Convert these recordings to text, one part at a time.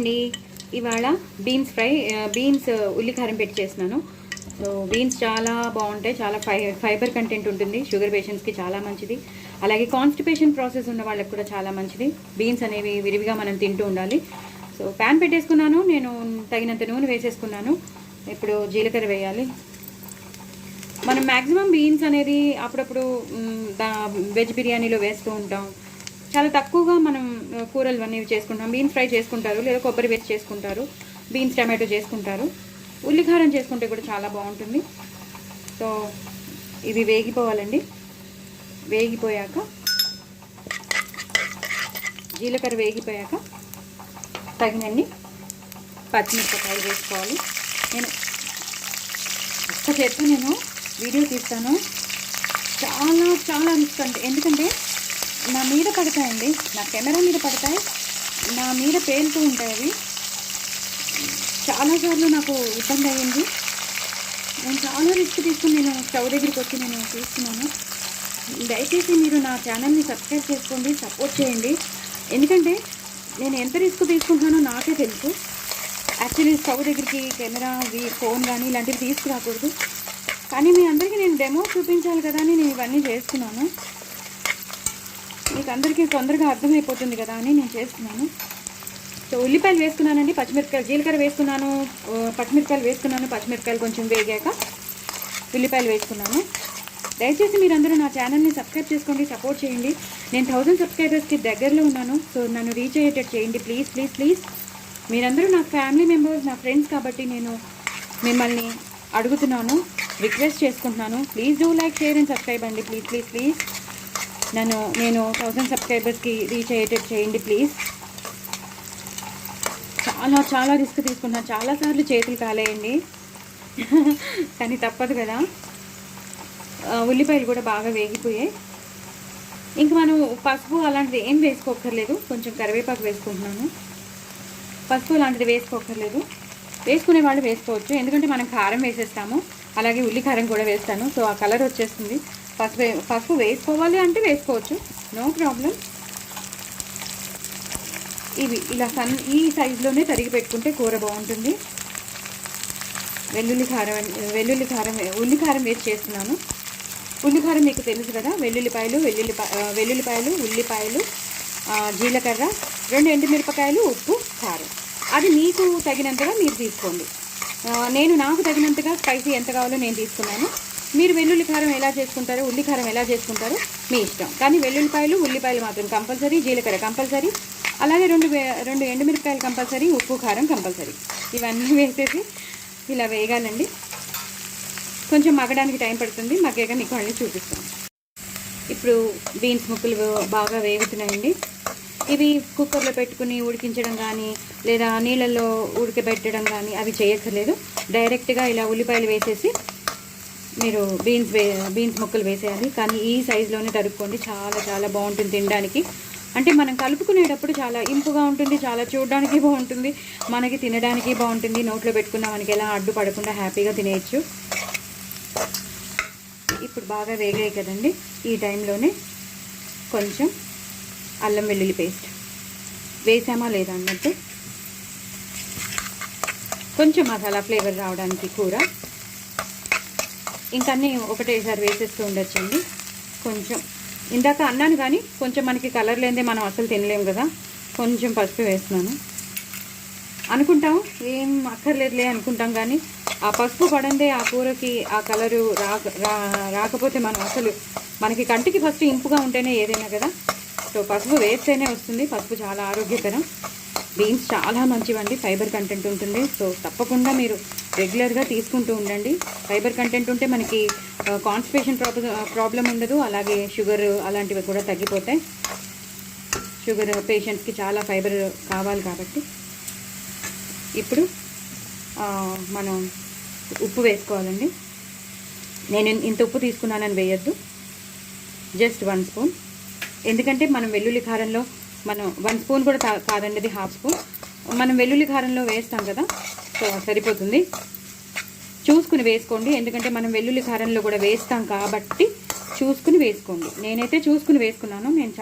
అండి. ఇవాళ బీన్స్ ఉల్లికారం పెట్టి చేస్తున్నాను. సో బీన్స్ చాలా బాగుంటాయి, చాలా ఫైబర్ కంటెంట్ ఉంటుంది, షుగర్ పేషెంట్స్కి చాలా మంచిది. అలాగే కాన్స్టిపేషన్ ప్రాసెస్ ఉన్న వాళ్ళకి కూడా చాలా మంచిది. బీన్స్ అనేవి విరివిగా మనం తింటూ ఉండాలి. సో ప్యాన్ పెట్టేసుకున్నాను, నేను తగినంత నూనె వేసేసుకున్నాను. ఇప్పుడు జీలకర్ర వేయాలి. మనం మ్యాక్సిమం బీన్స్ అనేది అప్పుడప్పుడు వెజ్ బిర్యానీలో వేస్తూ ఉంటాం. చాలా తక్కువగా మనం కూరలు అనేవి చేసుకుంటాం. బీన్స్ ఫ్రై చేసుకుంటారు, లేదా కొబ్బరి వేసి చేసుకుంటారు, బీన్స్ టమాటో చేసుకుంటారు. ఉల్లికారం చేసుకుంటే కూడా చాలా బాగుంటుంది. సో ఇవి వేగిపోవాలండి. వేగిపోయాక జీలకర్ర వేగిపోయాక తగినన్ని పచ్చిమిరపకాయలు వేసుకోవాలి. నేను ఒక్క చేత్తో వీడియో తీస్తాను. చాలా చాలా రిస్క్ ఎందుకంటే నా మీద పడతాయండి, నా కెమెరా మీద పడతాయి, నా మీద పేలుతూ ఉంటాయి. అవి చాలాసార్లు నాకు ఇబ్బంది అయ్యింది. నేను చాలా రిస్క్ తీసుకుని స్టవ్ దగ్గరికి వచ్చి తీస్తున్నాను. దయచేసి మీరు నా ఛానల్ని సబ్స్క్రైబ్ చేసుకోండి, సపోర్ట్ చేయండి. ఎందుకంటే నేను ఎంత రిస్క్ తీసుకుంటున్నానో నాకే తెలుసు. యాక్చువల్లీ స్టవ్ దగ్గరికి కెమెరా ఫోన్ కానీ ఇలాంటివి తీసుకురాకూడదు, కానీ మీ అందరికీ నేను డెమో చూపించాలి కదా అని నేను ఇవన్నీ చేస్తున్నాను. మీకు అందరికీ తొందరగా అర్థమైపోతుంది కదా అని నేను చేస్తున్నాను. సో ఉల్లిపాయలు వేసుకున్నానండి, పచ్చిమిరపకాయలు, జీలకర్ర వేసుకున్నాను, పచ్చిమిరపకాయలు వేసుకున్నాను. పచ్చిమిరపకాయలు కొంచెం వేగాక ఉల్లిపాయలు వేసుకున్నాను. దయచేసి మీరందరూ నా ఛానల్ని సబ్స్క్రైబ్ చేసుకోండి, సపోర్ట్ చేయండి. నేను 1000 సబ్స్క్రైబర్స్కి దగ్గరలో ఉన్నాను. సో నన్ను రీచ్ అయ్యేటట్టు చేయండి ప్లీజ్ ప్లీజ్ ప్లీజ్. మీరందరూ నా ఫ్యామిలీ మెంబర్స్, నా ఫ్రెండ్స్ కాబట్టి నేను మిమ్మల్ని అడుగుతున్నాను, రిక్వెస్ట్ చేసుకుంటున్నాను. Please do like, share and subscribe అండి. ప్లీజ్ ప్లీజ్ ప్లీజ్ నేను 1000 సబ్స్క్రైబర్స్కి రీచ్ అయ్యేటట్టు చేయండి ప్లీజ్. చాలా చాలా రిస్క్ తీసుకుంటున్నాను, చాలాసార్లు చేతులు కాలేయండి, కానీ తప్పదు కదా. ఉల్లిపాయలు కూడా బాగా వేగిపోయాయి. ఇంక మనం పసుపు అలాంటిది ఏం వేసుకోక్కర్లేదు. కొంచెం కరివేపాకు వేసుకుంటున్నాను. పసుపు అలాంటిది వేసుకోక్కర్లేదు, వేసుకునే వాళ్ళు వేసుకోవచ్చు. ఎందుకంటే మనం కారం వేసేస్తాము, అలాగే ఉల్లికారం కూడా వేస్తాను. సో ఆ కలర్ వచ్చేస్తుంది. పసుపు వేసుకోవాలి అంటే వేసుకోవచ్చు, నో ప్రాబ్లం. ఇవి ఇలా ఈ సైజులోనే తరిగి పెట్టుకుంటే కూర బాగుంటుంది. ఉల్లికారం వేసి చేస్తున్నాను. ఉల్లికారం మీకు తెలుసు కదా, వెల్లుల్లిపాయలు, ఉల్లిపాయలు, జీలకర్ర, 2 ఎండుమిరపకాయలు, ఉప్పు, కారం. అది మీకు తగినంతగా మీరు తీసుకోండి. నాకు తగినంతగా స్పైసీ ఎంత కావాలో నేను తీసుకున్నాను. మీరు వెల్లుల్లి కారం ఎలా చేసుకుంటారో, ఉల్లికారం ఎలా చేసుకుంటారో మీ ఇష్టం. కానీ ఉల్లిపాయలు మాత్రం కంపల్సరీ, జీలకర్ర కంపల్సరీ, అలాగే 2 ఎండుమిరపకాయలు కంపల్సరీ, ఉప్పు, కారం కంపల్సరీ. ఇవన్నీ వేసేసి ఇలా వేగాలండి. కొంచెం మగ్గడానికి టైం పడుతుంది. మగ్గాక మీకు అన్నీ చూపిస్తాను. ఇప్పుడు బీన్స్ ముక్కలు బాగా వేగుతున్నాయండి. ఇవి కుక్కర్లో పెట్టుకుని ఉడికించడం కానీ, లేదా నీళ్ళల్లో ఉడకబెట్టడం కానీ అవి చేయక్కర్లేదు. డైరెక్ట్గా ఇలా ఉల్లిపాయలు వేసేసి మీరు బీన్స్ ముక్కలు వేసేయాలి. కానీ ఈ సైజులోనే తరుక్కోండి, చాలా చాలా బాగుంటుంది తినడానికి. అంటే మనం కలుపుకునేటప్పుడు చాలా ఇంపుగా ఉంటుంది, చాలా చూడడానికి బాగుంటుంది, మనకి తినడానికి బాగుంటుంది. నోట్లో పెట్టుకున్న మనకి ఎలా అడ్డుపడకుండా హ్యాపీగా తినేయచ్చు. ఇప్పుడు బాగా వేగాయి కదండి, ఈ టైంలోనే కొంచెం అల్లం వెల్లుల్లి పేస్ట్ వేసామా లేదా అన్నట్టు, కొంచెం మసాలా ఫ్లేవర్ రావడానికి కూర. ఇంకన్నీ ఒకటేసారి వేసేస్తూ ఉండొచ్చండి. కొంచెం ఇందాక అన్నాను కానీ కొంచెం మనకి కలర్ లేదే మనం అసలు తినలేము కదా. కొంచెం పసుపు వేస్తున్నాను. అనుకుంటాం ఏం అక్కర్లేదులే అనుకుంటాం, కానీ ఆ పసుపు పడందే ఆ కూరకి ఆ కలరు రాకపోతే మనం అసలు మనకి కంటికి ఫస్ట్ ఇంపుగా ఉంటేనే ఏదైనా కదా. సో పసుపు వేస్తేనే వస్తుంది. పసుపు చాలా ఆరోగ్యకరం. బీన్స్ చాలా మంచివండి, ఫైబర్ కంటెంట్ ఉంటుంది. సో తప్పకుండా మీరు రెగ్యులర్గా తీసుకుంటూ ఉండండి. ఫైబర్ కంటెంట్ ఉంటే మనకి కాన్స్టిపేషన్ ప్రాబ్లం ఉండదు, అలాగే షుగర్ అలాంటివి కూడా తగ్గిపోతాయి. షుగర్ పేషెంట్స్కి చాలా ఫైబర్ కావాలి కాబట్టి. ఇప్పుడు మనం ఉప్పు వేసుకోవాలండి. నేను ఇంత ఉప్పు తీసుకున్నానని వేయొద్దు, జస్ట్ 1 స్పూన్. ఎందుకంటే మనం వెల్లుల్లి కారంలో 1 స్పూన్ కూడా కాదండి, అది 1/2 స్పూన్ మనం వెల్లుల్లి కారంలో వేస్తాం కదా. సో సరిపోతుంది. చూసుకుని వేసుకోండి, ఎందుకంటే మనం వెల్లుల్లి కారంలో కూడా వేస్తాం కాబట్టి చూసుకుని వేసుకోండి. నేనైతే చూసుకుని వేసుకున్నాను. నేను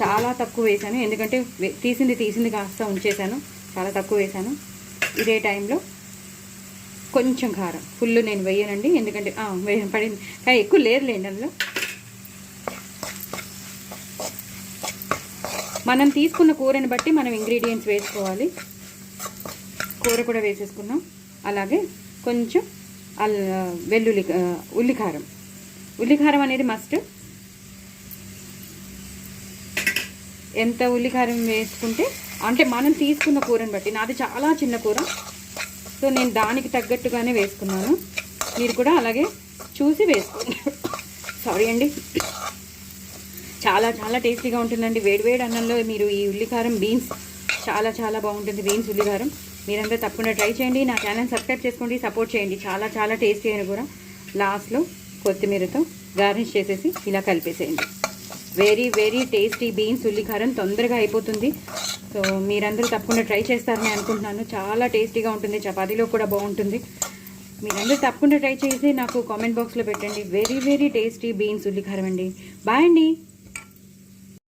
చాలా తక్కువ వేసాను, ఎందుకంటే తీసింది కాస్త ఉంచేసాను. చాలా తక్కువ వేసాను. ఇదే టైంలో కొంచెం కారం, ఫుల్ నేను వేయనండి ఎందుకంటే పడింది కానీ ఎక్కువ లేదులేండి అందులో. మనం తీసుకున్న కూరని బట్టి మనం ఇంగ్రీడియంట్స్ వేసుకోవాలి. కూర కూడా వేసేసుకున్నాం. అలాగే కొంచెం ఉల్లికారం. ఉల్లికారం అనేది మస్ట్. ఎంత ఉల్లికారం వేసుకుంటే అంటే మనం తీసుకున్న కూరని బట్టి, నాది చాలా చిన్న కూర సో నేను దానికి తగ్గట్టుగానే వేసుకున్నాను. మీరు కూడా అలాగే చూసి వేసుకోండి. సారీ అండి. చాలా చాలా టేస్టీగా ఉంటుందండి వేడివేడి అన్నంలో. మీరు ఈ ఉల్లికారం బీన్స్ చాలా చాలా బాగుంటుంది. బీన్స్ ఉల్లికారం మీరందరూ తప్పకుండా ట్రై చేయండి. నా ఛానల్ సబ్స్క్రైబ్ చేసుకోండి, సపోర్ట్ చేయండి. చాలా చాలా టేస్టీ అయిన కూర. లాస్ట్లో కొత్తిమీరతో గార్నిష్ చేసేసి ఇలా కలిపేసేయండి. వెరీ వెరీ టేస్టీ బీన్స్ ఉల్లికారం తొందరగా అయిపోతుంది. సో మీరందరూ తప్పకుండా ట్రై చేస్తారని అనుకుంటున్నాను. చాలా టేస్టీగా ఉంటుంది, చపాతీలో కూడా బాగుంటుంది. మీరందరూ తప్పకుండా ట్రై చేసి నాకు కామెంట్ బాక్స్లో పెట్టండి. వెరీ వెరీ టేస్టీ బీన్స్ ఉల్లికారం అండి. బాయ్ అండి.